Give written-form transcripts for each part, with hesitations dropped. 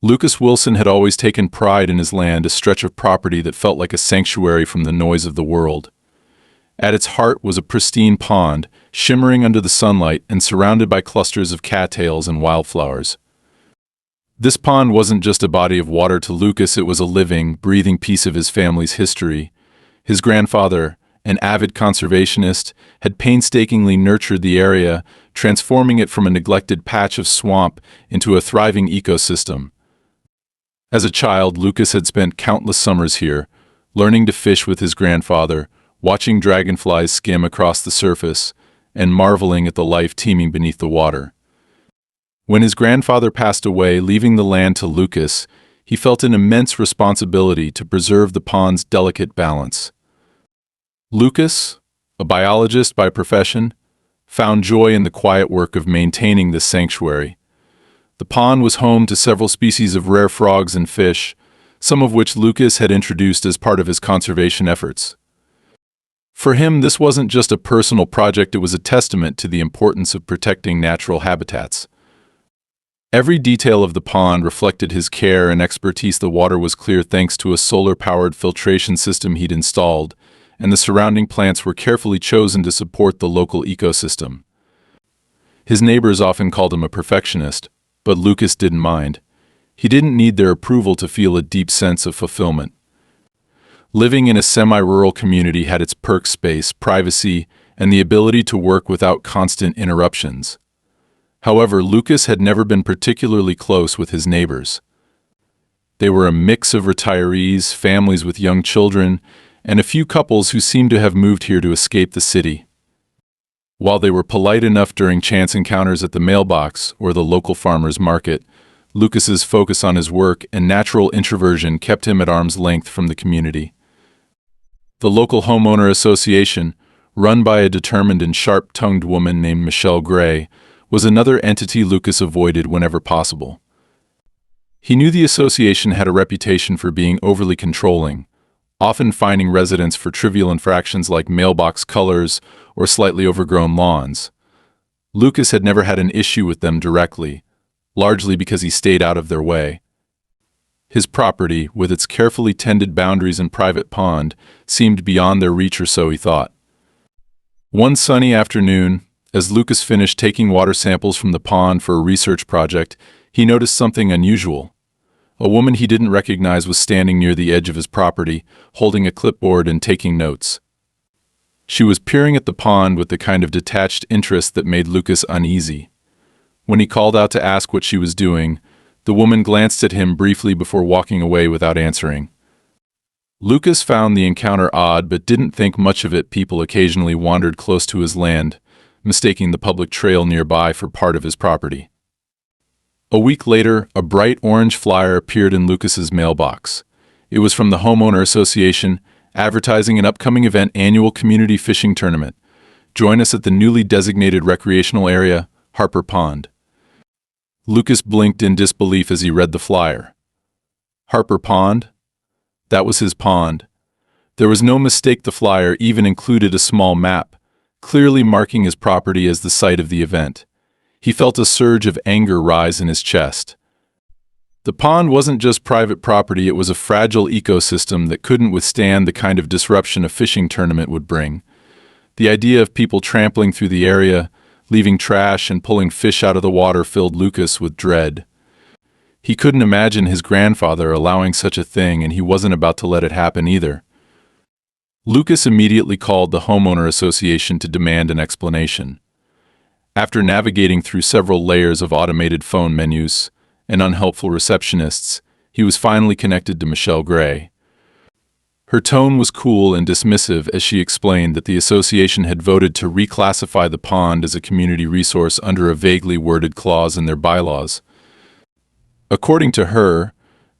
Lucas Wilson had always taken pride in his land, a stretch of property that felt like a sanctuary from the noise of the world. At its heart was a pristine pond, shimmering under the sunlight and surrounded by clusters of cattails and wildflowers. This pond wasn't just a body of water to Lucas, it was a living, breathing piece of his family's history. His grandfather, an avid conservationist, had painstakingly nurtured the area, transforming it from a neglected patch of swamp into a thriving ecosystem. As a child, Lucas had spent countless summers here, learning to fish with his grandfather, watching dragonflies skim across the surface, and marveling at the life teeming beneath the water. When his grandfather passed away, leaving the land to Lucas, he felt an immense responsibility to preserve the pond's delicate balance. Lucas, a biologist by profession, found joy in the quiet work of maintaining this sanctuary. The pond was home to several species of rare frogs and fish, some of which Lucas had introduced as part of his conservation efforts. For him, this wasn't just a personal project, it was a testament to the importance of protecting natural habitats. Every detail of the pond reflected his care and expertise. The water was clear thanks to a solar-powered filtration system he'd installed, and the surrounding plants were carefully chosen to support the local ecosystem. His neighbors often called him a perfectionist, but Lucas didn't mind. He didn't need their approval to feel a deep sense of fulfillment. Living in a semi-rural community had its perks: space, privacy, and the ability to work without constant interruptions. However, Lucas had never been particularly close with his neighbors. They were a mix of retirees, families with young children, and a few couples who seemed to have moved here to escape the city. While they were polite enough during chance encounters at the mailbox or the local farmer's market, Lucas's focus on his work and natural introversion kept him at arm's length from the community. The local homeowner association, run by a determined and sharp-tongued woman named Michelle Gray, was another entity Lucas avoided whenever possible. He knew the association had a reputation for being overly controlling, often fining residents for trivial infractions like mailbox colors or slightly overgrown lawns. Lucas had never had an issue with them directly, largely because he stayed out of their way. His property, with its carefully tended boundaries and private pond, seemed beyond their reach, or so he thought. One sunny afternoon, as Lucas finished taking water samples from the pond for a research project, he noticed something unusual. A woman he didn't recognize was standing near the edge of his property, holding a clipboard and taking notes. She was peering at the pond with the kind of detached interest that made Lucas uneasy. When he called out to ask what she was doing, the woman glanced at him briefly before walking away without answering. Lucas found the encounter odd but didn't think much of it. People occasionally wandered close to his land, mistaking the public trail nearby for part of his property. A week later, a bright orange flyer appeared in Lucas's mailbox. It was from the homeowner association, advertising an upcoming event: annual community fishing tournament. Join us at the newly designated recreational area, Harper Pond. Lucas blinked in disbelief as he read the flyer. Harper Pond? That was his pond. There was no mistake. The flyer even included a small map, clearly marking his property as the site of the event. He felt a surge of anger rise in his chest. The pond wasn't just private property, it was a fragile ecosystem that couldn't withstand the kind of disruption a fishing tournament would bring. The idea of people trampling through the area, leaving trash and pulling fish out of the water filled Lucas with dread. He couldn't imagine his grandfather allowing such a thing, and he wasn't about to let it happen either. Lucas immediately called the homeowner association to demand an explanation. After navigating through several layers of automated phone menus and unhelpful receptionists, he was finally connected to Michelle Gray. Her tone was cool and dismissive as she explained that the association had voted to reclassify the pond as a community resource under a vaguely worded clause in their bylaws. According to her,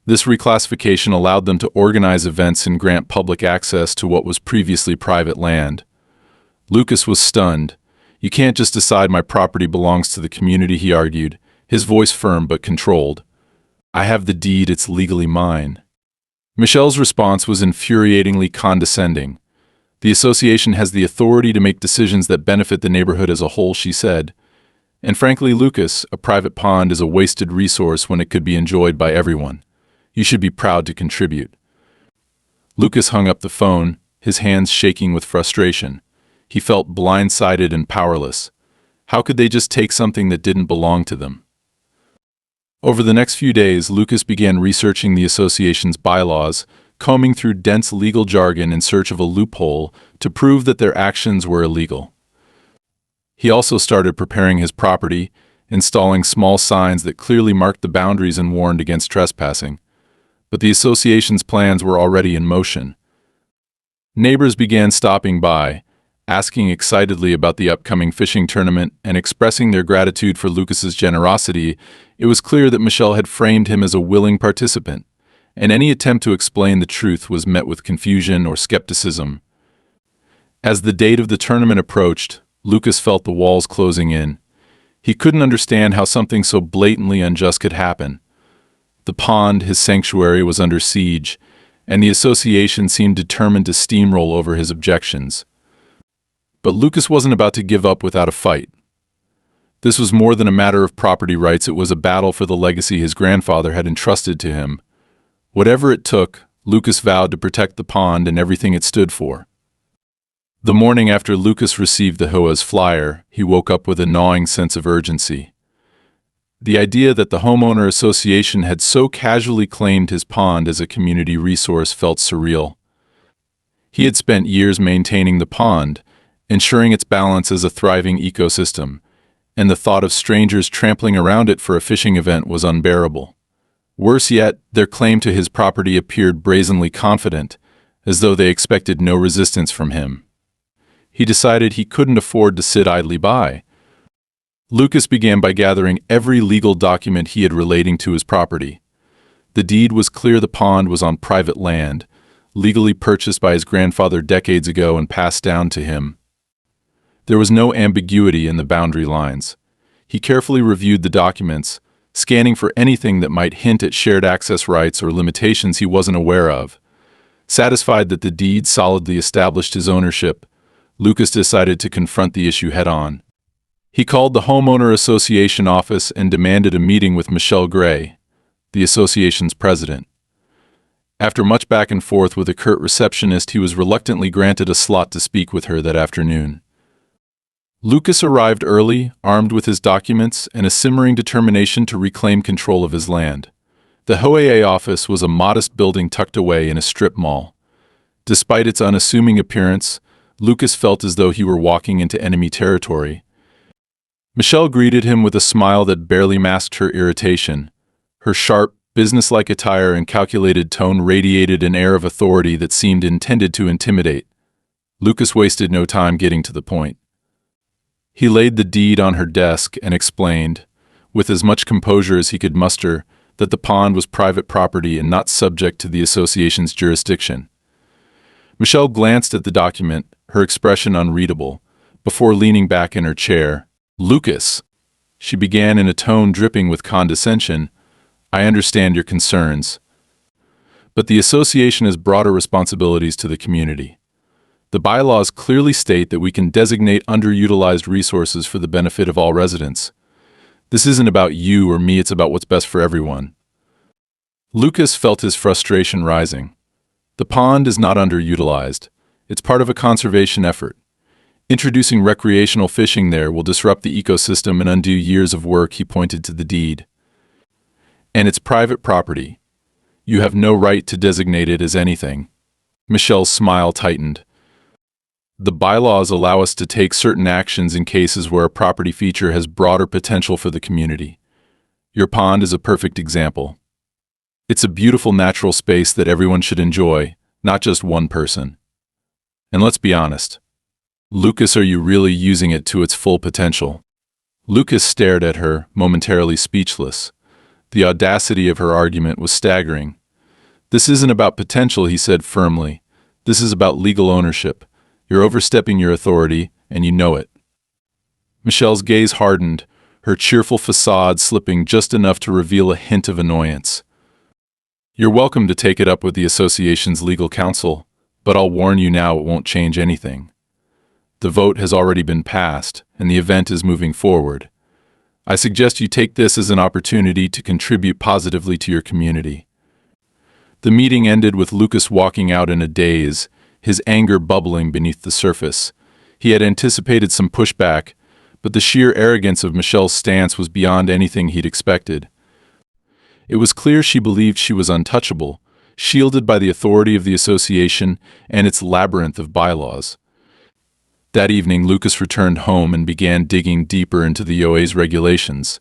this reclassification allowed them to organize events and grant public access to what was previously private land. Lucas was stunned. "You can't just decide my property belongs to the community," he argued, his voice firm but controlled. "I have the deed, it's legally mine." Michelle's response was infuriatingly condescending. "The association has the authority to make decisions that benefit the neighborhood as a whole," she said. And frankly, Lucas, a private pond is a wasted resource when it could be enjoyed by everyone. You should be proud to contribute." Lucas hung up the phone, his hands shaking with frustration. He felt blindsided and powerless. How could they just take something that didn't belong to them? Over the next few days, Lucas began researching the association's bylaws, combing through dense legal jargon in search of a loophole to prove that their actions were illegal. He also started preparing his property, installing small signs that clearly marked the boundaries and warned against trespassing. But the association's plans were already in motion. Neighbors began stopping by, asking excitedly about the upcoming fishing tournament and expressing their gratitude for Lucas's generosity. It was clear that Michelle had framed him as a willing participant, and any attempt to explain the truth was met with confusion or skepticism. As the date of the tournament approached, Lucas felt the walls closing in. He couldn't understand how something so blatantly unjust could happen. The pond, his sanctuary, was under siege, and the association seemed determined to steamroll over his objections. But Lucas wasn't about to give up without a fight. This was more than a matter of property rights, it was a battle for the legacy his grandfather had entrusted to him. Whatever it took, Lucas vowed to protect the pond and everything it stood for. The morning after Lucas received the HOA's flyer, he woke up with a gnawing sense of urgency. The idea that the homeowner association had so casually claimed his pond as a community resource felt surreal. He had spent years maintaining the pond, ensuring its balance as a thriving ecosystem, and the thought of strangers trampling around it for a fishing event was unbearable. Worse yet, their claim to his property appeared brazenly confident, as though they expected no resistance from him. He decided he couldn't afford to sit idly by. Lucas began by gathering every legal document he had relating to his property. The deed was clear the pond was on private land, legally purchased by his grandfather decades ago and passed down to him. There was no ambiguity in the boundary lines. He carefully reviewed the documents, scanning for anything that might hint at shared access rights or limitations he wasn't aware of. Satisfied that the deed solidly established his ownership, Lucas decided to confront the issue head-on. He called the homeowner association office and demanded a meeting with Michelle Gray, the association's president. After much back and forth with a curt receptionist, he was reluctantly granted a slot to speak with her that afternoon. Lucas arrived early, armed with his documents and a simmering determination to reclaim control of his land. The HOA office was a modest building tucked away in a strip mall. Despite its unassuming appearance, Lucas felt as though he were walking into enemy territory. Michelle greeted him with a smile that barely masked her irritation. Her sharp, businesslike attire and calculated tone radiated an air of authority that seemed intended to intimidate. Lucas wasted no time getting to the point. He laid the deed on her desk and explained, with as much composure as he could muster, that the pond was private property and not subject to the association's jurisdiction. Michelle glanced at the document, her expression unreadable, before leaning back in her chair. "Lucas," she began in a tone dripping with condescension, "I understand your concerns. But the association has broader responsibilities to the community. The bylaws clearly state that we can designate underutilized resources for the benefit of all residents. This isn't about you or me, it's about what's best for everyone." Lucas felt his frustration rising. The pond is not underutilized. It's part of a conservation effort. Introducing recreational fishing there will disrupt the ecosystem and undo years of work. He pointed to the deed. And it's private property. You have no right to designate it as anything. Michelle's smile tightened. The bylaws allow us to take certain actions in cases where a property feature has broader potential for the community. Your pond is a perfect example. It's a beautiful natural space that everyone should enjoy, not just one person. And let's be honest. Lucas, are you really using it to its full potential? Lucas stared at her, momentarily speechless. The audacity of her argument was staggering. "This isn't about potential," he said firmly. "This is about legal ownership. You're overstepping your authority, and you know it." Michelle's gaze hardened, her cheerful facade slipping just enough to reveal a hint of annoyance. "You're welcome to take it up with the association's legal counsel, but I'll warn you now, it won't change anything. The vote has already been passed, and the event is moving forward. I suggest you take this as an opportunity to contribute positively to your community." The meeting ended with Lucas walking out in a daze, his anger bubbling beneath the surface. He had anticipated some pushback, but the sheer arrogance of Michelle's stance was beyond anything he'd expected. It was clear she believed she was untouchable, shielded by the authority of the association and its labyrinth of bylaws. That evening, Lucas returned home and began digging deeper into the HOA's regulations.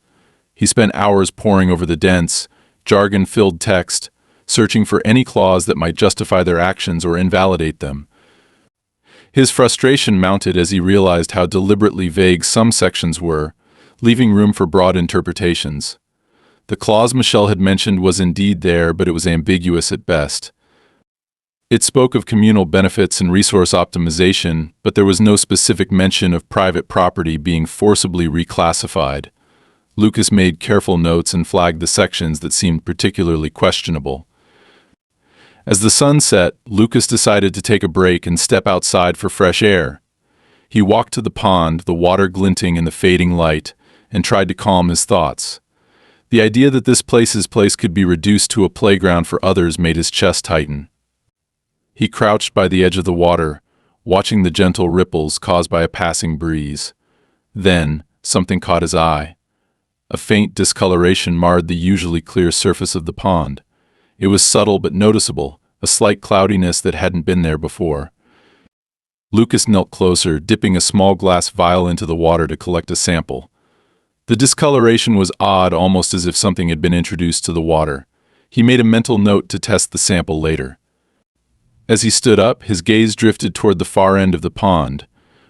He spent hours poring over the dense, jargon-filled text, searching for any clause that might justify their actions or invalidate them. His frustration mounted as he realized how deliberately vague some sections were, leaving room for broad interpretations. The clause Michelle had mentioned was indeed there, but it was ambiguous at best. It spoke of communal benefits and resource optimization, but there was no specific mention of private property being forcibly reclassified. Lucas made careful notes and flagged the sections that seemed particularly questionable. As the sun set, Lucas decided to take a break and step outside for fresh air. He walked to the pond, the water glinting in the fading light, and tried to calm his thoughts. The idea that this place could be reduced to a playground for others made his chest tighten. He crouched by the edge of the water, watching the gentle ripples caused by a passing breeze. Then, something caught his eye. A faint discoloration marred the usually clear surface of the pond. It was subtle but noticeable, a slight cloudiness that hadn't been there before. Lucas knelt closer, dipping a small glass vial into the water to collect a sample. The discoloration was odd, almost as if something had been introduced to the water. He made a mental note to test the sample later. As he stood up, his gaze drifted toward the far end of the pond,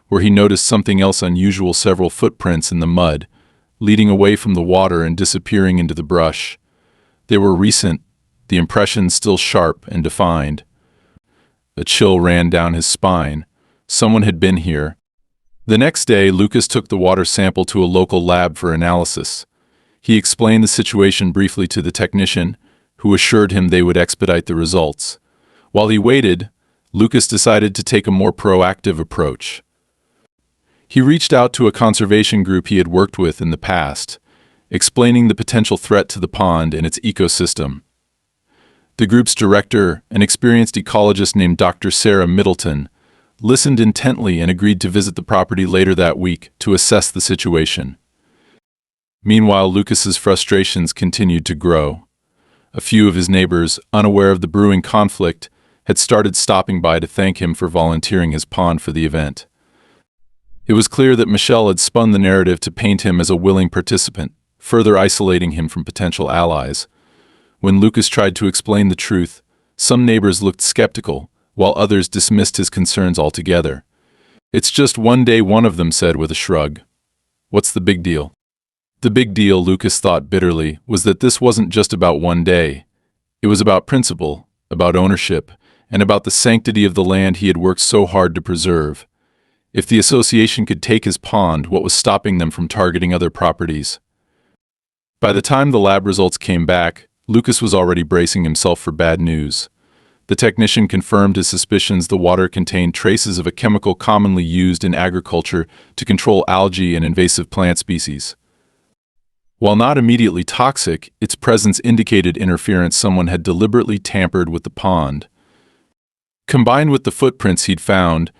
where he noticed something else unusual: several footprints in the mud, leading away from the water and disappearing into the brush. They were recent, the impressions still sharp and defined. A chill ran down his spine. Someone had been here. The next day, Lucas took the water sample to a local lab for analysis. He explained the situation briefly to the technician, who assured him they would expedite the results. While he waited, Lucas decided to take a more proactive approach. He reached out to a conservation group he had worked with in the past, explaining the potential threat to the pond and its ecosystem. The group's director, an experienced ecologist named Dr. Sarah Middleton, listened intently and agreed to visit the property later that week to assess the situation. Meanwhile, Lucas's frustrations continued to grow. A few of his neighbors, unaware of the brewing conflict, had started stopping by to thank him for volunteering his pond for the event. It was clear that Michelle had spun the narrative to paint him as a willing participant, further isolating him from potential allies. When Lucas tried to explain the truth, some neighbors looked skeptical, while others dismissed his concerns altogether. "It's just one day," one of them said with a shrug. "What's the big deal?" The big deal, Lucas thought bitterly, was that this wasn't just about one day. It was about principle, about ownership, and about the sanctity of the land he had worked so hard to preserve. If the association could take his pond, what was stopping them from targeting other properties? By the time the lab results came back, Lucas was already bracing himself for bad news. The technician confirmed his suspicions: the water contained traces of a chemical commonly used in agriculture to control algae and invasive plant species. While not immediately toxic, its presence indicated interference. Someone had deliberately tampered with the pond. Combined with the footprints he'd found,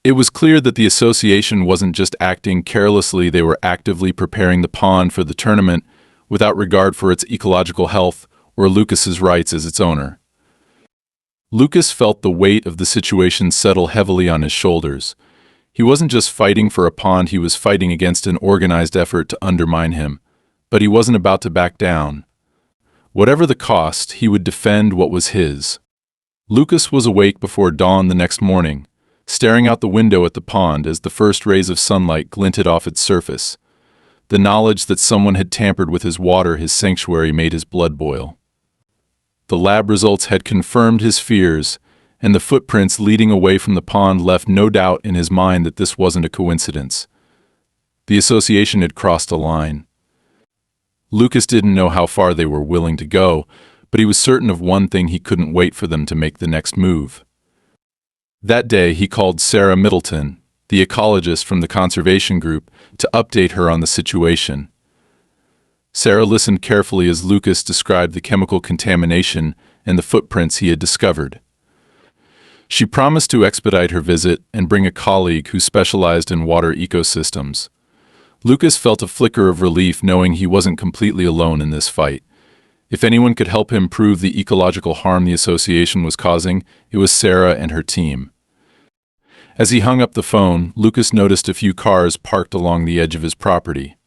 it was clear that the association wasn't just acting carelessly, they were actively preparing the pond for the tournament without regard for its ecological health or Lucas's rights as its owner. Lucas felt the weight of the situation settle heavily on his shoulders. He wasn't just fighting for a pond, he was fighting against an organized effort to undermine him. But he wasn't about to back down. Whatever the cost, he would defend what was his. Lucas was awake before dawn the next morning, staring out the window at the pond as the first rays of sunlight glinted off its surface. The knowledge that someone had tampered with his water, his sanctuary, made his blood boil. The lab results had confirmed his fears, and the footprints leading away from the pond left no doubt in his mind that this wasn't a coincidence. The association had crossed a line. Lucas didn't know how far they were willing to go, but he was certain of one thing: he couldn't wait for them to make the next move. That day, he called Sarah Middleton, the ecologist from the conservation group, to update her on the situation. Sarah listened carefully as Lucas described the chemical contamination and the footprints he had discovered. She promised to expedite her visit and bring a colleague who specialized in water ecosystems. Lucas felt a flicker of relief knowing he wasn't completely alone in this fight. If anyone could help him prove the ecological harm the association was causing, it was Sarah and her team. As he hung up the phone, Lucas noticed a few cars parked along the edge of his property.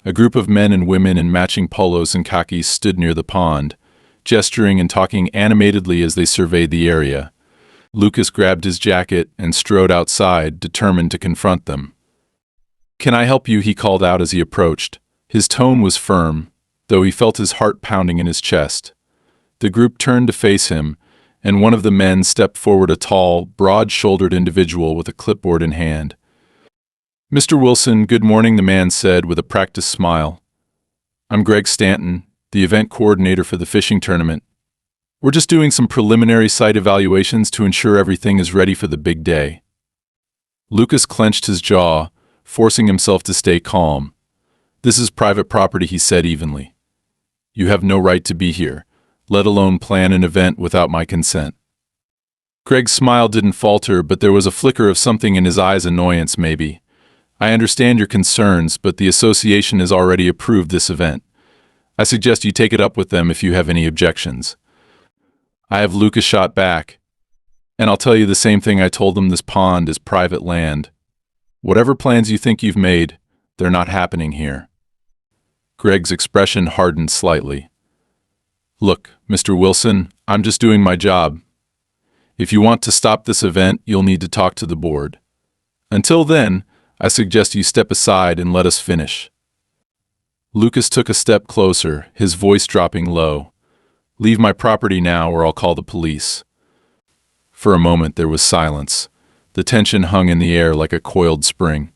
A group of men and women in matching polos and khakis stood near the pond, gesturing and talking animatedly as they surveyed the area. Lucas grabbed his jacket and strode outside, determined to confront them. "Can I help you?" he called out as he approached. His tone was firm, though he felt his heart pounding in his chest. The group turned to face him, and one of the men stepped forward, a tall, broad-shouldered individual with a clipboard in hand. "Mr. Wilson, good morning," the man said with a practiced smile. "I'm Greg Stanton, the event coordinator for the fishing tournament. We're just doing some preliminary site evaluations to ensure everything is ready for the big day." Lucas clenched his jaw, forcing himself to stay calm. "This is private property," he said evenly. "You have no right to be here, let alone plan an event without my consent." Greg's smile didn't falter, but there was a flicker of something in his eyes, annoyance maybe. "I understand your concerns, but the association has already approved this event. I suggest you take it up with them if you have any objections." I have Lucas shot back. "And I'll tell you the same thing I told them, this pond is private land. Whatever plans you think you've made, they're not happening here." Greg's expression hardened slightly. "Look, Mr. Wilson, I'm just doing my job. If you want to stop this event, you'll need to talk to the board. Until then, I suggest you step aside and let us finish." Lucas took a step closer, his voice dropping low. "Leave my property now or I'll call the police." For a moment there was silence. The tension hung in the air like a coiled spring.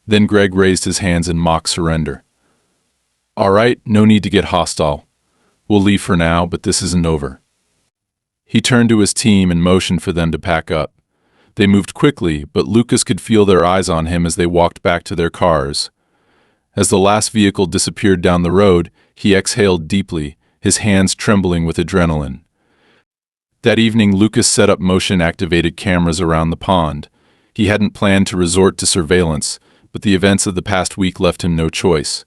Then Greg raised his hands in mock surrender. "All right, no need to get hostile. We'll leave for now, but this isn't over." He turned to his team and motioned for them to pack up. They moved quickly, but Lucas could feel their eyes on him as they walked back to their cars. As the last vehicle disappeared down the road, he exhaled deeply, his hands trembling with adrenaline. That evening, Lucas set up motion-activated cameras around the pond. He hadn't planned to resort to surveillance, but the events of the past week left him no choice.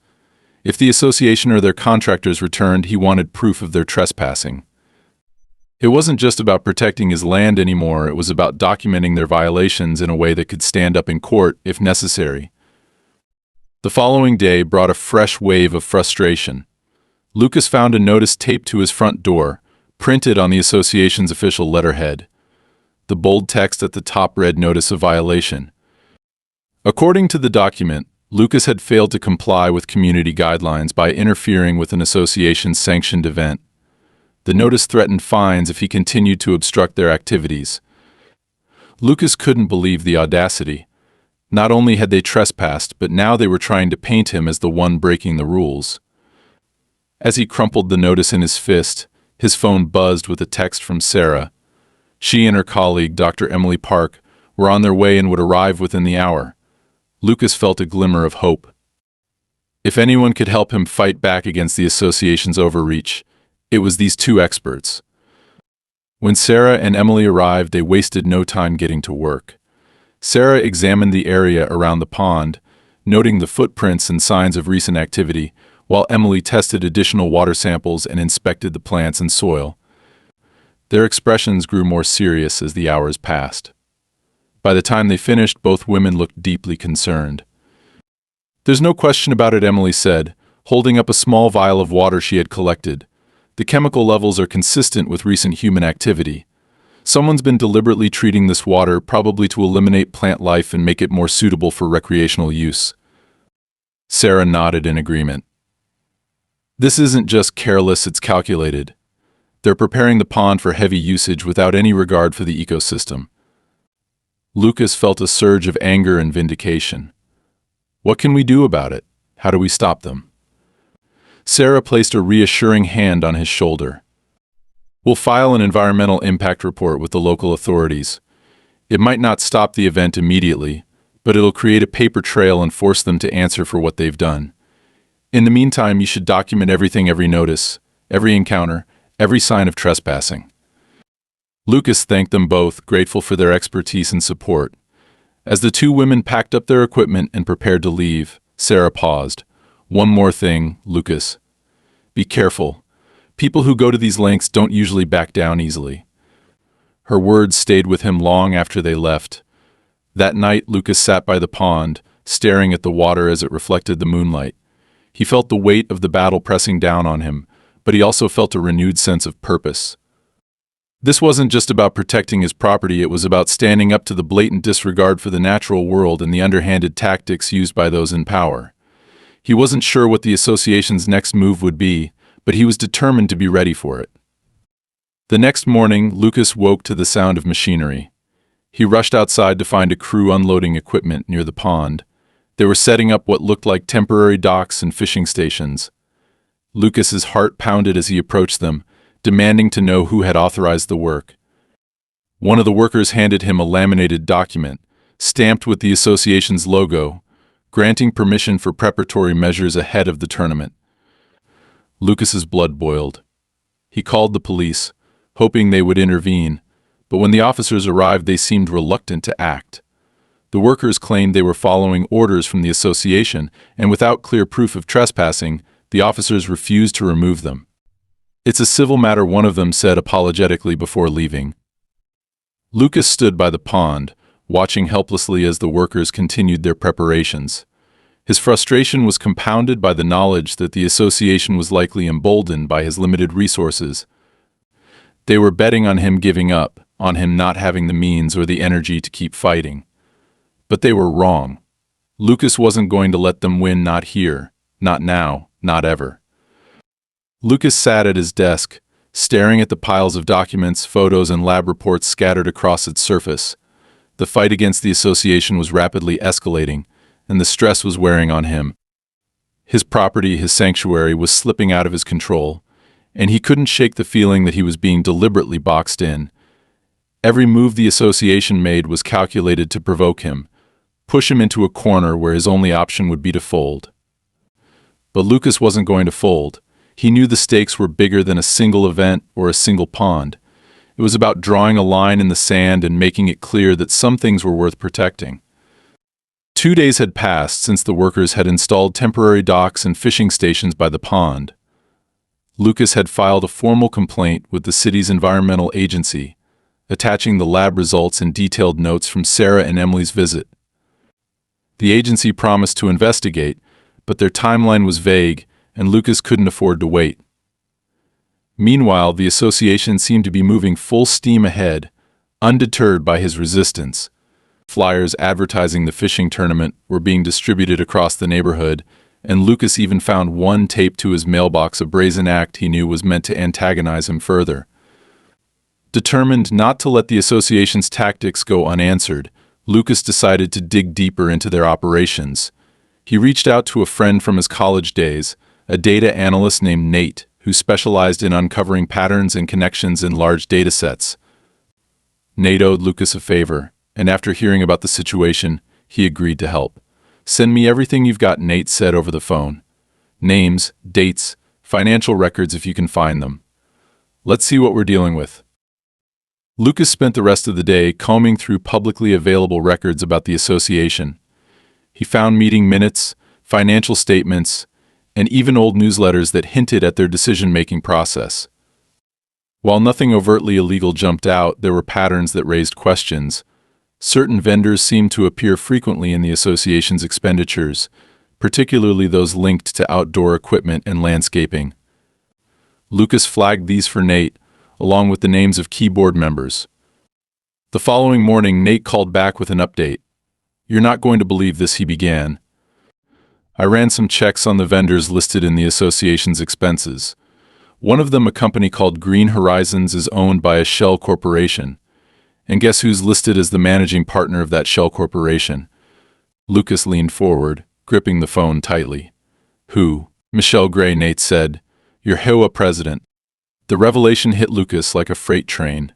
If the association or their contractors returned, he wanted proof of their trespassing. It wasn't just about protecting his land anymore, it was about documenting their violations in a way that could stand up in court if necessary. The following day brought a fresh wave of frustration. Lucas found a notice taped to his front door, printed on the association's official letterhead. The bold text at the top read "Notice of Violation." According to the document, Lucas had failed to comply with community guidelines by interfering with an association's sanctioned event. The notice threatened fines if he continued to obstruct their activities. Lucas couldn't believe the audacity. Not only had they trespassed, but now they were trying to paint him as the one breaking the rules. As he crumpled the notice in his fist, his phone buzzed with a text from Sarah. She and her colleague, Dr. Emily Park, were on their way and would arrive within the hour. Lucas felt a glimmer of hope. If anyone could help him fight back against the association's overreach, it was these two experts. When Sarah and Emily arrived, they wasted no time getting to work. Sarah examined the area around the pond, noting the footprints and signs of recent activity, while Emily tested additional water samples and inspected the plants and soil. Their expressions grew more serious as the hours passed. By the time they finished, both women looked deeply concerned. "There's no question about it," Emily said, holding up a small vial of water she had collected. "The chemical levels are consistent with recent human activity. Someone's been deliberately treating this water, probably to eliminate plant life and make it more suitable for recreational use." Sarah nodded in agreement. "This isn't just careless, it's calculated. They're preparing the pond for heavy usage without any regard for the ecosystem." Lucas felt a surge of anger and vindication. What can we do about it? How do we stop them? Sarah placed a reassuring hand on his shoulder. "We'll file an environmental impact report with the local authorities. It might not stop the event immediately, but it'll create a paper trail and force them to answer for what they've done. In the meantime, you should document everything, every notice, every encounter, every sign of trespassing. Lucas thanked them both, grateful for their expertise and support. As the two women packed up their equipment and prepared to leave, Sarah paused. One more thing, Lucas. Be careful. People who go to these lengths don't usually back down easily. Her words stayed with him long after they left. That night, Lucas sat by the pond, staring at the water as it reflected the moonlight. He felt the weight of the battle pressing down on him, but he also felt a renewed sense of purpose. This wasn't just about protecting his property, it was about standing up to the blatant disregard for the natural world and the underhanded tactics used by those in power. He wasn't sure what the association's next move would be, but he was determined to be ready for it. The next morning, Lucas woke to the sound of machinery. He rushed outside to find a crew unloading equipment near the pond. They were setting up what looked like temporary docks and fishing stations. Lucas's heart pounded as he approached them, demanding to know who had authorized the work. One of the workers handed him a laminated document, stamped with the association's logo, granting permission for preparatory measures ahead of the tournament. Lucas's blood boiled. He called the police, hoping they would intervene, but when the officers arrived, they seemed reluctant to act. The workers claimed they were following orders from the association, and without clear proof of trespassing, the officers refused to remove them. It's a civil matter, one of them said apologetically before leaving. Lucas stood by the pond, watching helplessly as the workers continued their preparations. His frustration was compounded by the knowledge that the association was likely emboldened by his limited resources. They were betting on him giving up, on him not having the means or the energy to keep fighting. But they were wrong. Lucas wasn't going to let them win, not here, not now, not ever. Lucas sat at his desk, staring at the piles of documents, photos, and lab reports scattered across its surface. The fight against the association was rapidly escalating, and the stress was wearing on him. His property, his sanctuary, was slipping out of his control, and he couldn't shake the feeling that he was being deliberately boxed in. Every move the association made was calculated to provoke him, push him into a corner where his only option would be to fold. But Lucas wasn't going to fold. He knew the stakes were bigger than a single event or a single pond. It was about drawing a line in the sand and making it clear that some things were worth protecting. 2 days had passed since the workers had installed temporary docks and fishing stations by the pond. Lucas had filed a formal complaint with the city's environmental agency, attaching the lab results and detailed notes from Sarah and Emily's visit. The agency promised to investigate, but their timeline was vague, and Lucas couldn't afford to wait. Meanwhile, the association seemed to be moving full steam ahead, undeterred by his resistance. Flyers advertising the fishing tournament were being distributed across the neighborhood, and Lucas even found one taped to his mailbox, a brazen act he knew was meant to antagonize him further. Determined not to let the association's tactics go unanswered, Lucas decided to dig deeper into their operations. He reached out to a friend from his college days, a data analyst named Nate, who specialized in uncovering patterns and connections in large data sets. Nate owed Lucas a favor, and after hearing about the situation, he agreed to help. "Send me everything you've got," Nate said over the phone. "Names, dates, financial records if you can find them. Let's see what we're dealing with." Lucas spent the rest of the day combing through publicly available records about the association. He found meeting minutes, financial statements, and even old newsletters that hinted at their decision-making process. While nothing overtly illegal jumped out, there were patterns that raised questions. Certain vendors seemed to appear frequently in the association's expenditures, particularly those linked to outdoor equipment and landscaping. Lucas flagged these for Nate, along with the names of key board members. The following morning, Nate called back with an update. "You're not going to believe this," he began. "I ran some checks on the vendors listed in the association's expenses. One of them, a company called Green Horizons, is owned by a shell corporation. And guess who's listed as the managing partner of that shell corporation?" Lucas leaned forward, gripping the phone tightly. "Who?" "Michelle Gray," Nate said. "Your HOA president." The revelation hit Lucas like a freight train.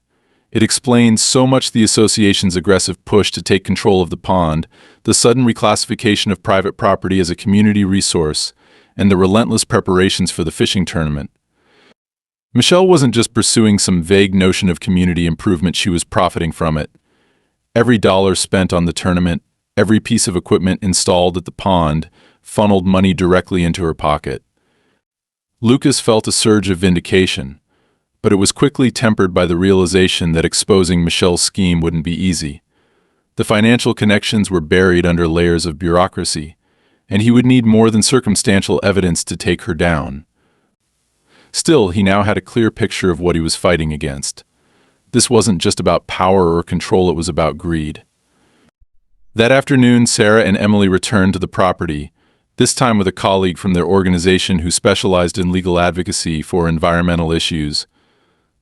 It explained so much: the association's aggressive push to take control of the pond, the sudden reclassification of private property as a community resource, and the relentless preparations for the fishing tournament. Michelle wasn't just pursuing some vague notion of community improvement, she was profiting from it. Every dollar spent on the tournament, every piece of equipment installed at the pond, funneled money directly into her pocket. Lucas felt a surge of vindication, but it was quickly tempered by the realization that exposing Michelle's scheme wouldn't be easy. The financial connections were buried under layers of bureaucracy, and he would need more than circumstantial evidence to take her down. Still, he now had a clear picture of what he was fighting against. This wasn't just about power or control, it was about greed. That afternoon, Sarah and Emily returned to the property, this time with a colleague from their organization who specialized in legal advocacy for environmental issues.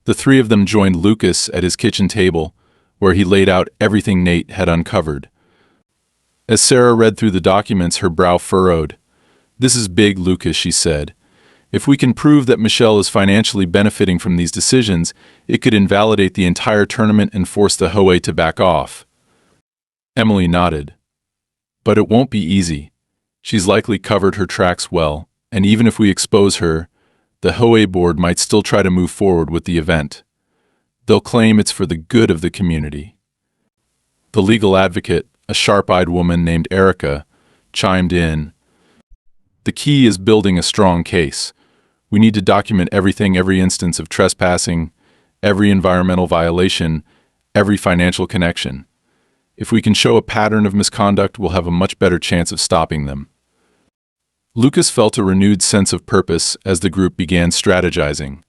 The three of them joined Lucas at his kitchen table, where he laid out everything Nate had uncovered. As Sarah read through the documents, her brow furrowed. "This is big, Lucas," she said. "If we can prove that Michelle is financially benefiting from these decisions, it could invalidate the entire tournament and force the HOA to back off." Emily nodded. "But it won't be easy. She's likely covered her tracks well, and even if we expose her, the HOA board might still try to move forward with the event. They'll claim it's for the good of the community." The legal advocate, a sharp-eyed woman named Erica, chimed in. "The key is building a strong case. We need to document everything, every instance of trespassing, every environmental violation, every financial connection. If we can show a pattern of misconduct, we'll have a much better chance of stopping them." Lucas felt a renewed sense of purpose as the group began strategizing.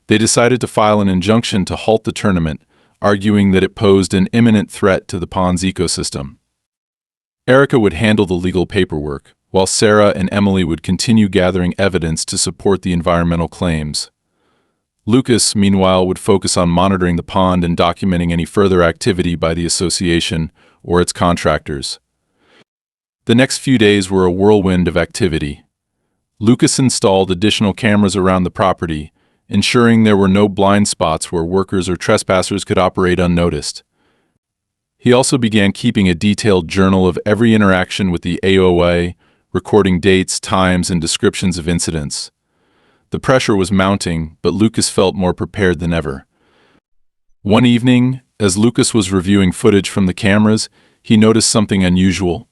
They decided to file an injunction to halt the tournament, arguing that it posed an imminent threat to the pond's ecosystem. Erica would handle the legal paperwork, while Sarah and Emily would continue gathering evidence to support the environmental claims. Lucas, meanwhile, would focus on monitoring the pond and documenting any further activity by the association or its contractors. The next few days were a whirlwind of activity. Lucas installed additional cameras around the property, ensuring there were no blind spots where workers or trespassers could operate unnoticed. He also began keeping a detailed journal of every interaction with the HOA, recording dates, times, and descriptions of incidents. The pressure was mounting, but Lucas felt more prepared than ever. One evening, as Lucas was reviewing footage from the cameras, he noticed something unusual.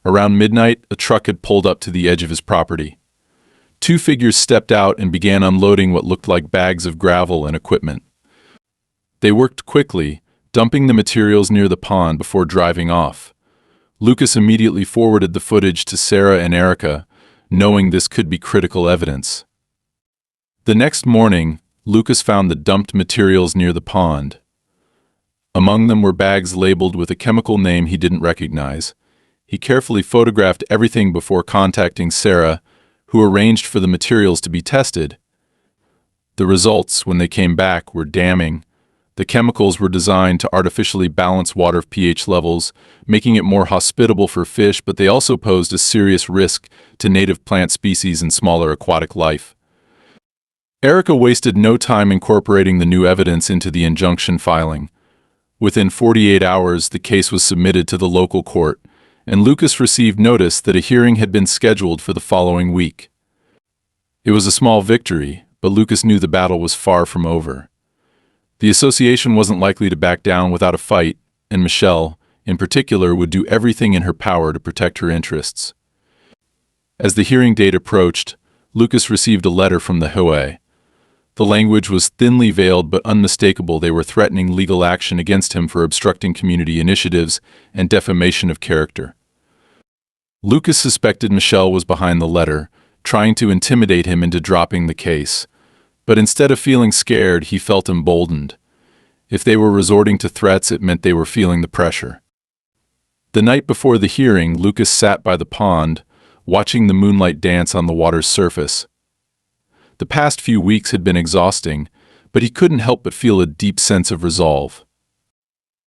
Around midnight, a truck had pulled up to the edge of his property. Two figures stepped out and began unloading what looked like bags of gravel and equipment. They worked quickly, dumping the materials near the pond before driving off. Lucas immediately forwarded the footage to Sarah and Erica, knowing this could be critical evidence. The next morning, Lucas found the dumped materials near the pond. Among them were bags labeled with a chemical name he didn't recognize. He carefully photographed everything before contacting Sarah, who arranged for the materials to be tested. The results, when they came back, were damning. The chemicals were designed to artificially balance water pH levels, making it more hospitable for fish, but they also posed a serious risk to native plant species and smaller aquatic life. Erica wasted no time incorporating the new evidence into the injunction filing. Within 48 hours, the case was submitted to the local court, and Lucas received notice that a hearing had been scheduled for the following week. It was a small victory, but Lucas knew the battle was far from over. The association wasn't likely to back down without a fight, and Michelle, in particular, would do everything in her power to protect her interests. As the hearing date approached, Lucas received a letter from the HOA. The language was thinly veiled but unmistakable. They were threatening legal action against him for obstructing community initiatives and defamation of character. Lucas suspected Michelle was behind the letter, trying to intimidate him into dropping the case. But instead of feeling scared, he felt emboldened. If they were resorting to threats, it meant they were feeling the pressure. The night before the hearing, Lucas sat by the pond, watching the moonlight dance on the water's surface. The past few weeks had been exhausting, but he couldn't help but feel a deep sense of resolve.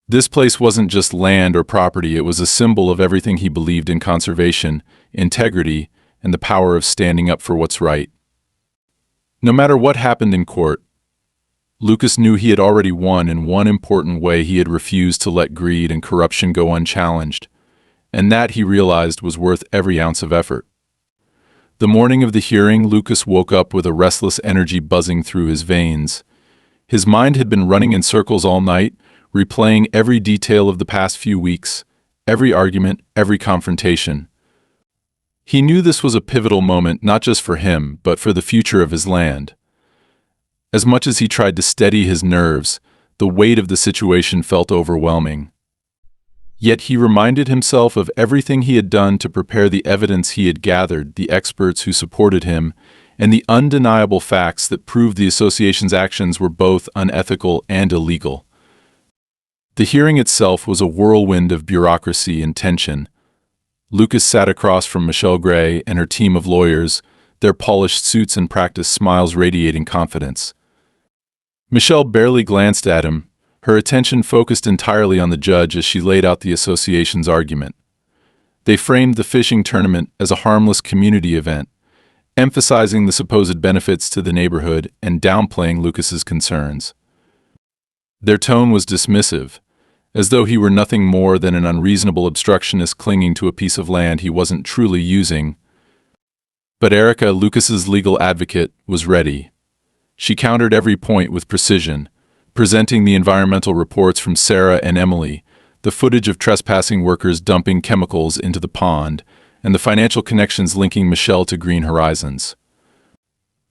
This place wasn't just land or property, it was a symbol of everything he believed in: conservation, integrity, and the power of standing up for what's right. No matter what happened in court, Lucas knew he had already won in one important way. He had refused to let greed and corruption go unchallenged, and that, he realized, was worth every ounce of effort. The morning of the hearing, Lucas woke up with a restless energy buzzing through his veins. His mind had been running in circles all night, replaying every detail of the past few weeks, every argument, every confrontation. He knew this was a pivotal moment not just for him, but for the future of his land. As much as he tried to steady his nerves, the weight of the situation felt overwhelming. Yet he reminded himself of everything he had done to prepare, the evidence he had gathered, the experts who supported him, and the undeniable facts that proved the association's actions were both unethical and illegal. The hearing itself was a whirlwind of bureaucracy and tension. Lucas sat across from Michelle Gray and her team of lawyers, their polished suits and practiced smiles radiating confidence. Michelle barely glanced at him, her attention focused entirely on the judge as she laid out the association's argument. They framed the fishing tournament as a harmless community event, emphasizing the supposed benefits to the neighborhood and downplaying Lucas's concerns. Their tone was dismissive, as though he were nothing more than an unreasonable obstructionist clinging to a piece of land he wasn't truly using. But Erica, Lucas's legal advocate, was ready. She countered every point with precision, presenting the environmental reports from Sarah and Emily, the footage of trespassing workers dumping chemicals into the pond, and the financial connections linking Michelle to Green Horizons.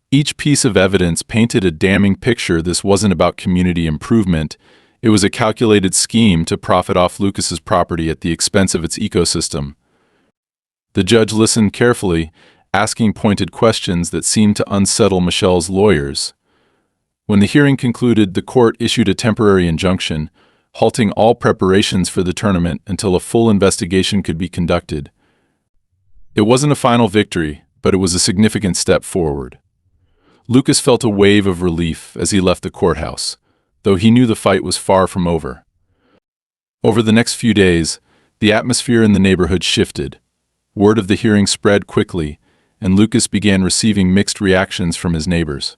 Each piece of evidence painted a damning picture. This wasn't about community improvement. It was a calculated scheme to profit off Lucas's property at the expense of its ecosystem. The judge listened carefully, asking pointed questions that seemed to unsettle Michelle's lawyers. When the hearing concluded, the court issued a temporary injunction, halting all preparations for the tournament until a full investigation could be conducted. It wasn't a final victory, but it was a significant step forward. Lucas felt a wave of relief as he left the courthouse, though he knew the fight was far from over. Over the next few days, the atmosphere in the neighborhood shifted. Word of the hearing spread quickly, and Lucas began receiving mixed reactions from his neighbors.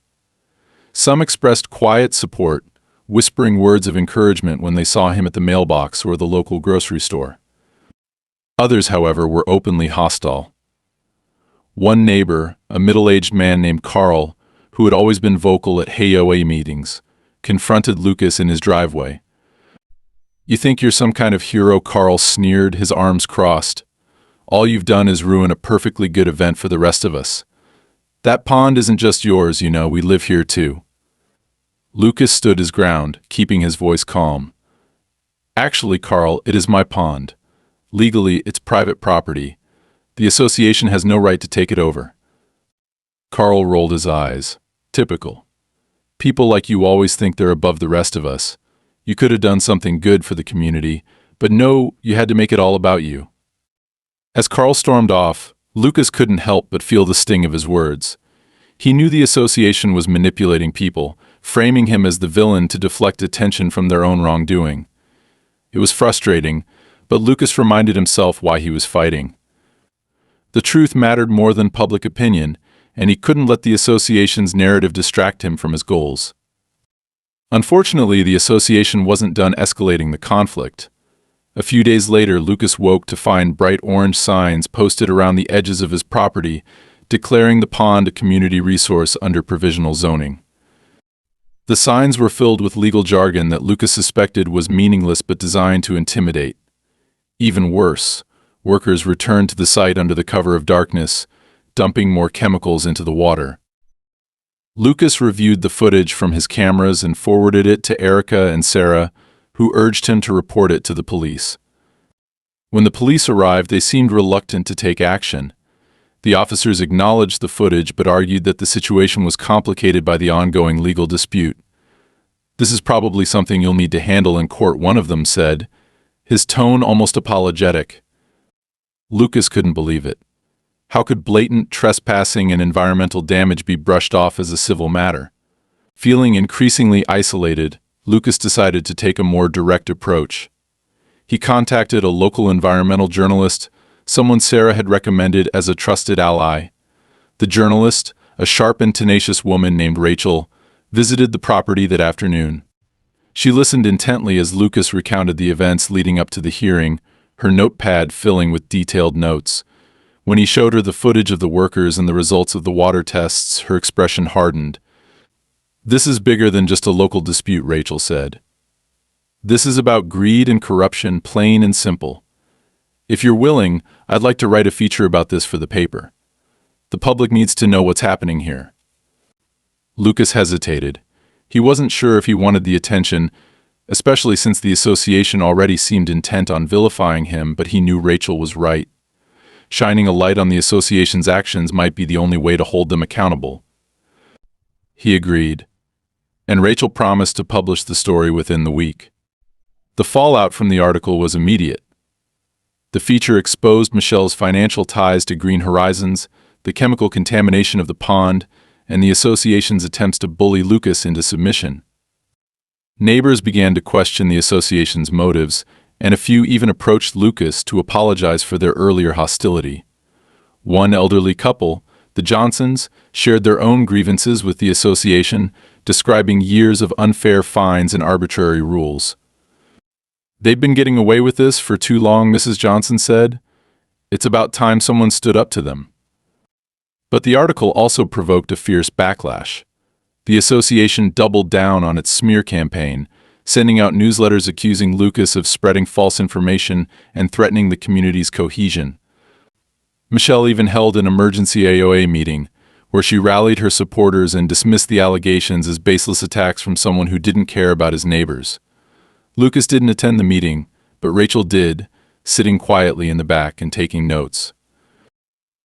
Some expressed quiet support, whispering words of encouragement when they saw him at the mailbox or the local grocery store. Others, however, were openly hostile. One neighbor, a middle-aged man named Carl, who had always been vocal at HOA meetings, confronted Lucas in his driveway. "You think you're some kind of hero?" Carl sneered, his arms crossed. "All you've done is ruin a perfectly good event for the rest of us. That pond isn't just yours, you know, we live here too." Lucas stood his ground, keeping his voice calm. "Actually, Carl, it is my pond. Legally, it's private property. The association has no right to take it over." Carl rolled his eyes. Typical. People like you always think they're above the rest of us. You could have done something good for the community, but no, you had to make it all about you. As Carl stormed off, Lucas couldn't help but feel the sting of his words. He knew the association was manipulating people, framing him as the villain to deflect attention from their own wrongdoing. It was frustrating, but Lucas reminded himself why he was fighting. The truth mattered more than public opinion, and he couldn't let the association's narrative distract him from his goals. Unfortunately, the association wasn't done escalating the conflict. A few days later, Lucas woke to find bright orange signs posted around the edges of his property, declaring the pond a community resource under provisional zoning. The signs were filled with legal jargon that Lucas suspected was meaningless but designed to intimidate. Even worse, workers returned to the site under the cover of darkness, dumping more chemicals into the water. Lucas reviewed the footage from his cameras and forwarded it to Erica and Sarah, who urged him to report it to the police. When the police arrived, they seemed reluctant to take action. The officers acknowledged the footage but argued that the situation was complicated by the ongoing legal dispute. "This is probably something you'll need to handle in court," one of them said, his tone almost apologetic. Lucas couldn't believe it. How could blatant trespassing and environmental damage be brushed off as a civil matter? Feeling increasingly isolated, Lucas decided to take a more direct approach. He contacted a local environmental journalist, someone Sarah had recommended as a trusted ally. The journalist, a sharp and tenacious woman named Rachel, visited the property that afternoon. She listened intently as Lucas recounted the events leading up to the hearing, her notepad filling with detailed notes. When he showed her the footage of the workers and the results of the water tests, her expression hardened. "This is bigger than just a local dispute," Rachel said. "This is about greed and corruption, plain and simple. If you're willing, I'd like to write a feature about this for the paper. The public needs to know what's happening here." Lucas hesitated. He wasn't sure if he wanted the attention, especially since the association already seemed intent on vilifying him, but he knew Rachel was right. Shining a light on the association's actions might be the only way to hold them accountable. He agreed, and Rachel promised to publish the story within the week. The fallout from the article was immediate. The feature exposed Michelle's financial ties to Green Horizons, the chemical contamination of the pond, and the association's attempts to bully Lucas into submission. Neighbors began to question the association's motives, and a few even approached Lucas to apologize for their earlier hostility. One elderly couple, the Johnsons, shared their own grievances with the association, describing years of unfair fines and arbitrary rules. "They've been getting away with this for too long," Mrs. Johnson said. "It's about time someone stood up to them." But the article also provoked a fierce backlash. The association doubled down on its smear campaign, sending out newsletters accusing Lucas of spreading false information and threatening the community's cohesion. Michelle even held an emergency HOA meeting, where she rallied her supporters and dismissed the allegations as baseless attacks from someone who didn't care about his neighbors. Lucas didn't attend the meeting, but Rachel did, sitting quietly in the back and taking notes.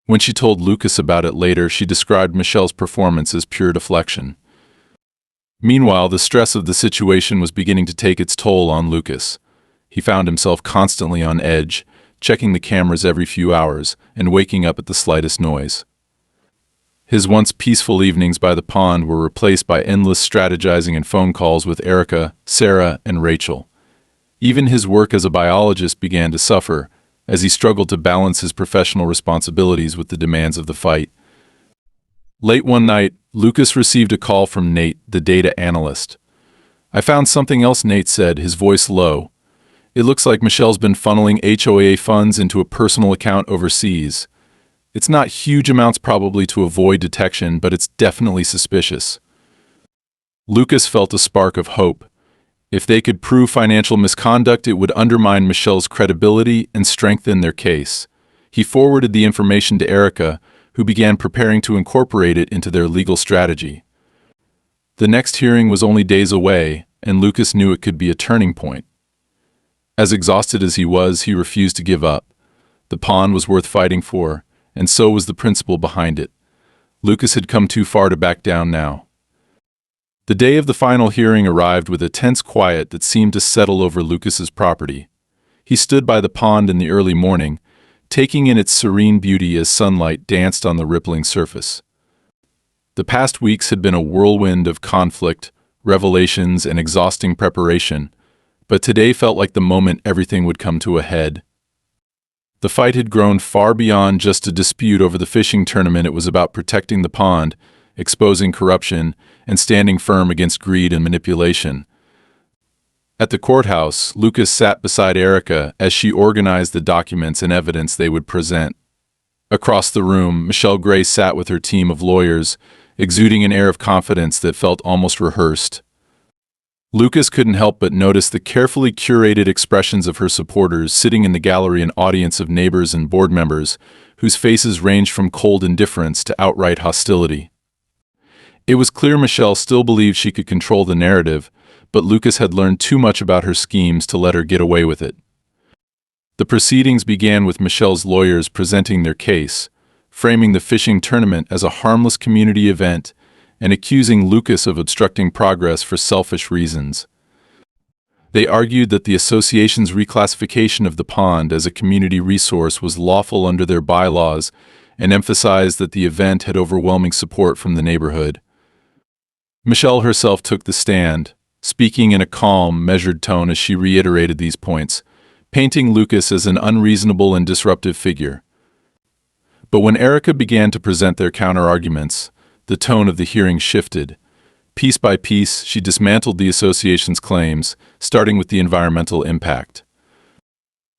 When she told Lucas about it later, she described Michelle's performance as pure deflection. Meanwhile, the stress of the situation was beginning to take its toll on Lucas. He found himself constantly on edge, checking the cameras every few hours and waking up at the slightest noise. His once peaceful evenings by the pond were replaced by endless strategizing and phone calls with Erica, Sarah, and Rachel. Even his work as a biologist began to suffer, as he struggled to balance his professional responsibilities with the demands of the fight. Late one night, Lucas received a call from Nate, the data analyst. "I found something else," Nate said, his voice low. "It looks like Michelle's been funneling HOA funds into a personal account overseas. It's not huge amounts probably to avoid detection, but it's definitely suspicious." Lucas felt a spark of hope. If they could prove financial misconduct, it would undermine Michelle's credibility and strengthen their case. He forwarded the information to Erica, who began preparing to incorporate it into their legal strategy. The next hearing was only days away, and Lucas knew it could be a turning point. As exhausted as he was, he refused to give up. The pond was worth fighting for, and so was the principle behind it. Lucas had come too far to back down now. The day of the final hearing arrived with a tense quiet that seemed to settle over Lucas's property. He stood by the pond in the early morning, taking in its serene beauty as sunlight danced on the rippling surface. The past weeks had been a whirlwind of conflict, revelations, and exhausting preparation, but today felt like the moment everything would come to a head. The fight had grown far beyond just a dispute over the fishing tournament. It was about protecting the pond, exposing corruption, and standing firm against greed and manipulation. At the courthouse, Lucas sat beside Erica as she organized the documents and evidence they would present. Across the room, Michelle Gray sat with her team of lawyers, exuding an air of confidence that felt almost rehearsed. Lucas couldn't help but notice the carefully curated expressions of her supporters sitting in the gallery, an audience of neighbors and board members, whose faces ranged from cold indifference to outright hostility. It was clear Michelle still believed she could control the narrative, but Lucas had learned too much about her schemes to let her get away with it. The proceedings began with Michelle's lawyers presenting their case, framing the fishing tournament as a harmless community event and accusing Lucas of obstructing progress for selfish reasons. They argued that the association's reclassification of the pond as a community resource was lawful under their bylaws and emphasized that the event had overwhelming support from the neighborhood. Michelle herself took the stand, speaking in a calm, measured tone as she reiterated these points, painting Lucas as an unreasonable and disruptive figure. But when Erica began to present their counter-arguments, the tone of the hearing shifted. Piece by piece, she dismantled the association's claims, starting with the environmental impact.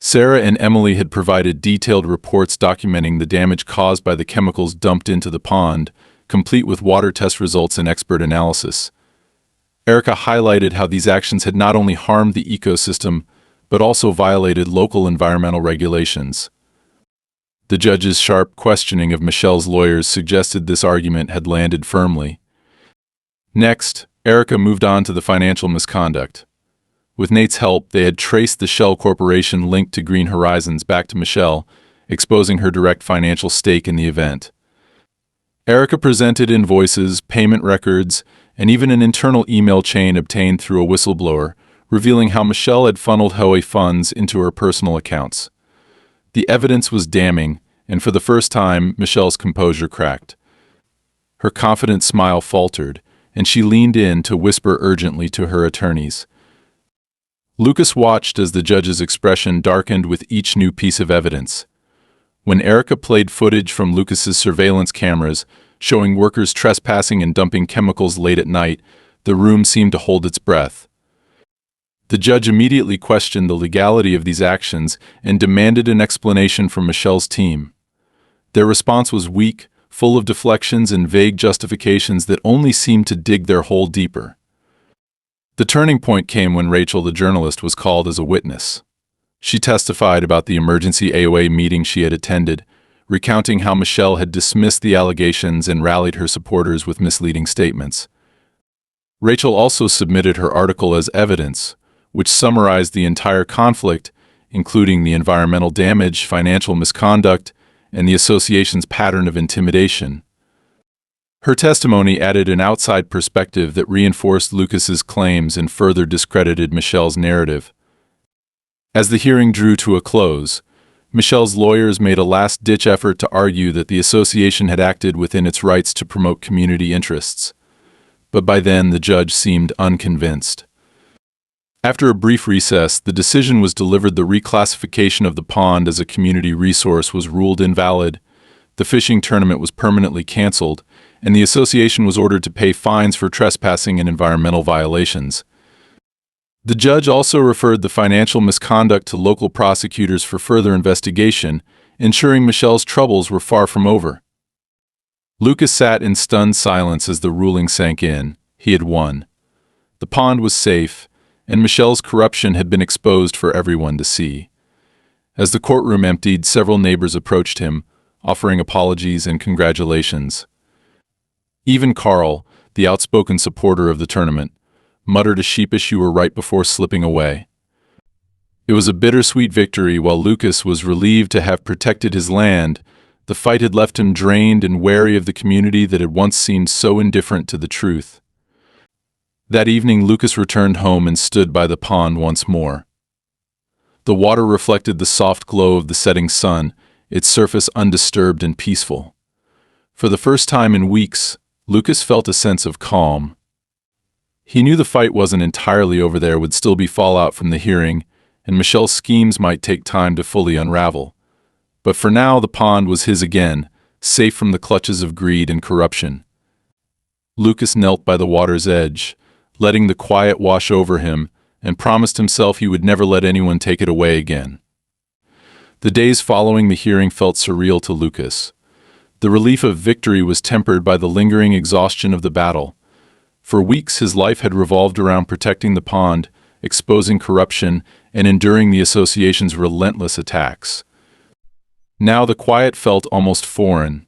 Sarah and Emily had provided detailed reports documenting the damage caused by the chemicals dumped into the pond, complete with water test results and expert analysis. Erica highlighted how these actions had not only harmed the ecosystem, but also violated local environmental regulations. The judge's sharp questioning of Michelle's lawyers suggested this argument had landed firmly. Next, Erica moved on to the financial misconduct. With Nate's help, they had traced the Shell Corporation linked to Green Horizons back to Michelle, exposing her direct financial stake in the event. Erica presented invoices, payment records, and even an internal email chain obtained through a whistleblower, revealing how Michelle had funneled HOA funds into her personal accounts. The evidence was damning, and for the first time, Michelle's composure cracked. Her confident smile faltered, and she leaned in to whisper urgently to her attorneys. Lucas watched as the judge's expression darkened with each new piece of evidence. When Erica played footage from Lucas's surveillance cameras, showing workers trespassing and dumping chemicals late at night, the room seemed to hold its breath. The judge immediately questioned the legality of these actions and demanded an explanation from Michelle's team. Their response was weak, full of deflections and vague justifications that only seemed to dig their hole deeper. The turning point came when Rachel, the journalist, was called as a witness. She testified about the emergency HOA meeting she had attended, recounting how Michelle had dismissed the allegations and rallied her supporters with misleading statements. Rachel also submitted her article as evidence, which summarized the entire conflict, including the environmental damage, financial misconduct, and the association's pattern of intimidation. Her testimony added an outside perspective that reinforced Lucas's claims and further discredited Michelle's narrative. As the hearing drew to a close, Michelle's lawyers made a last-ditch effort to argue that the association had acted within its rights to promote community interests. But by then, the judge seemed unconvinced. After a brief recess, the decision was delivered. The reclassification of the pond as a community resource was ruled invalid, the fishing tournament was permanently canceled, and the association was ordered to pay fines for trespassing and environmental violations. The judge also referred the financial misconduct to local prosecutors for further investigation, ensuring Michelle's troubles were far from over. Lucas sat in stunned silence as the ruling sank in. He had won. The pond was safe, and Michelle's corruption had been exposed for everyone to see. As the courtroom emptied, several neighbors approached him, offering apologies and congratulations. Even Carl, the outspoken supporter of the tournament, muttered a sheepish "You were right" before slipping away. It was a bittersweet victory. While Lucas was relieved to have protected his land, the fight had left him drained and wary of the community that had once seemed so indifferent to the truth. That evening, Lucas returned home and stood by the pond once more. The water reflected the soft glow of the setting sun, its surface undisturbed and peaceful. For the first time in weeks, Lucas felt a sense of calm. He knew the fight wasn't entirely over. There would still be fallout from the hearing, and Michelle's schemes might take time to fully unravel. But for now, the pond was his again, safe from the clutches of greed and corruption. Lucas knelt by the water's edge, letting the quiet wash over him, and promised himself he would never let anyone take it away again. The days following the hearing felt surreal to Lucas. The relief of victory was tempered by the lingering exhaustion of the battle. For weeks, his life had revolved around protecting the pond, exposing corruption, and enduring the association's relentless attacks. Now the quiet felt almost foreign.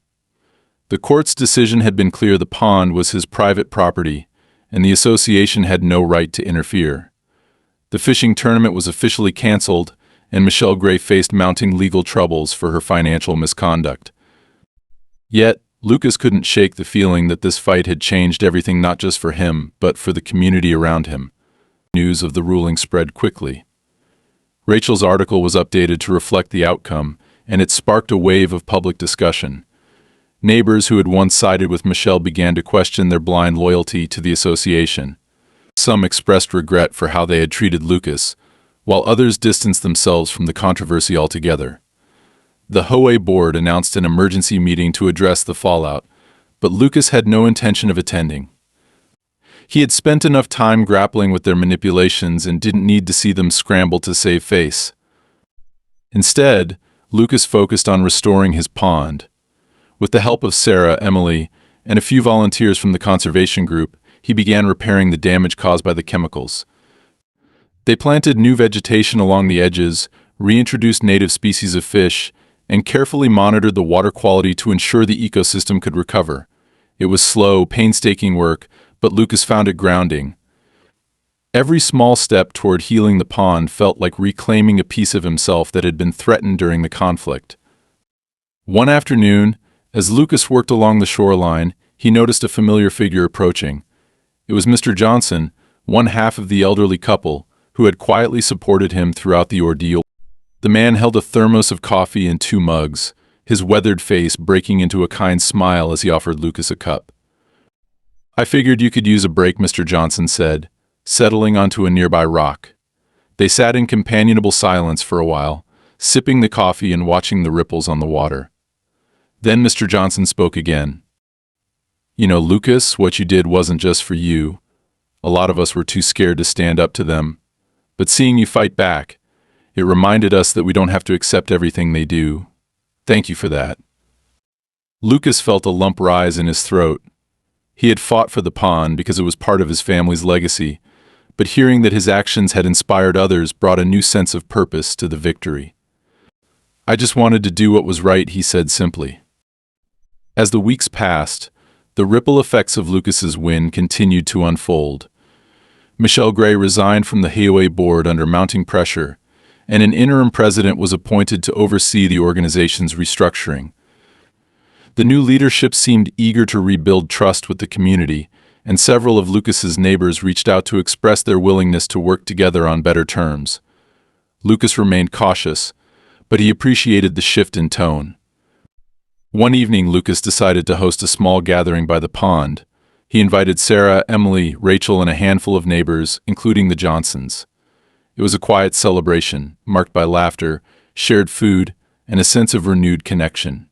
The court's decision had been clear: the pond was his private property, and the association had no right to interfere. The fishing tournament was officially canceled, and Michelle Gray faced mounting legal troubles for her financial misconduct. Yet, Lucas couldn't shake the feeling that this fight had changed everything, not just for him, but for the community around him. News of the ruling spread quickly. Rachel's article was updated to reflect the outcome, and it sparked a wave of public discussion. Neighbors who had once sided with Michelle began to question their blind loyalty to the association. Some expressed regret for how they had treated Lucas, while others distanced themselves from the controversy altogether. The HOA board announced an emergency meeting to address the fallout, but Lucas had no intention of attending. He had spent enough time grappling with their manipulations and didn't need to see them scramble to save face. Instead, Lucas focused on restoring his pond. With the help of Sarah, Emily, and a few volunteers from the conservation group, he began repairing the damage caused by the chemicals. They planted new vegetation along the edges, reintroduced native species of fish, and carefully monitored the water quality to ensure the ecosystem could recover. It was slow, painstaking work, but Lucas found it grounding. Every small step toward healing the pond felt like reclaiming a piece of himself that had been threatened during the conflict. One afternoon, as Lucas worked along the shoreline, he noticed a familiar figure approaching. It was Mr. Johnson, one half of the elderly couple, who had quietly supported him throughout the ordeal. The man held a thermos of coffee and 2 mugs, his weathered face breaking into a kind smile as he offered Lucas a cup. "I figured you could use a break," Mr. Johnson said, settling onto a nearby rock. They sat in companionable silence for a while, sipping the coffee and watching the ripples on the water. Then Mr. Johnson spoke again. "You know, Lucas, what you did wasn't just for you. A lot of us were too scared to stand up to them. But seeing you fight back, it reminded us that we don't have to accept everything they do. Thank you for that." Lucas felt a lump rise in his throat. He had fought for the pond because it was part of his family's legacy, but hearing that his actions had inspired others brought a new sense of purpose to the victory. "I just wanted to do what was right," he said simply. As the weeks passed, the ripple effects of Lucas's win continued to unfold. Michelle Gray resigned from the HOA board under mounting pressure, and an interim president was appointed to oversee the organization's restructuring. The new leadership seemed eager to rebuild trust with the community, and several of Lucas's neighbors reached out to express their willingness to work together on better terms. Lucas remained cautious, but he appreciated the shift in tone. One evening, Lucas decided to host a small gathering by the pond. He invited Sarah, Emily, Rachel, and a handful of neighbors, including the Johnsons. It was a quiet celebration, marked by laughter, shared food, and a sense of renewed connection.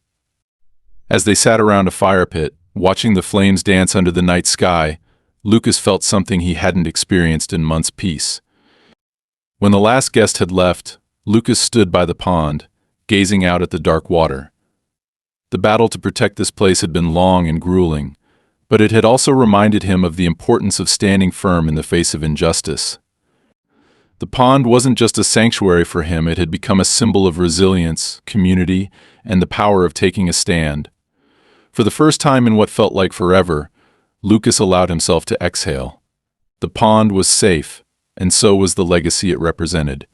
As they sat around a fire pit, watching the flames dance under the night sky, Lucas felt something he hadn't experienced in months' peace. When the last guest had left, Lucas stood by the pond, gazing out at the dark water. The battle to protect this place had been long and grueling, but it had also reminded him of the importance of standing firm in the face of injustice. The pond wasn't just a sanctuary for him, it had become a symbol of resilience, community, and the power of taking a stand. For the first time in what felt like forever, Lucas allowed himself to exhale. The pond was safe, and so was the legacy it represented.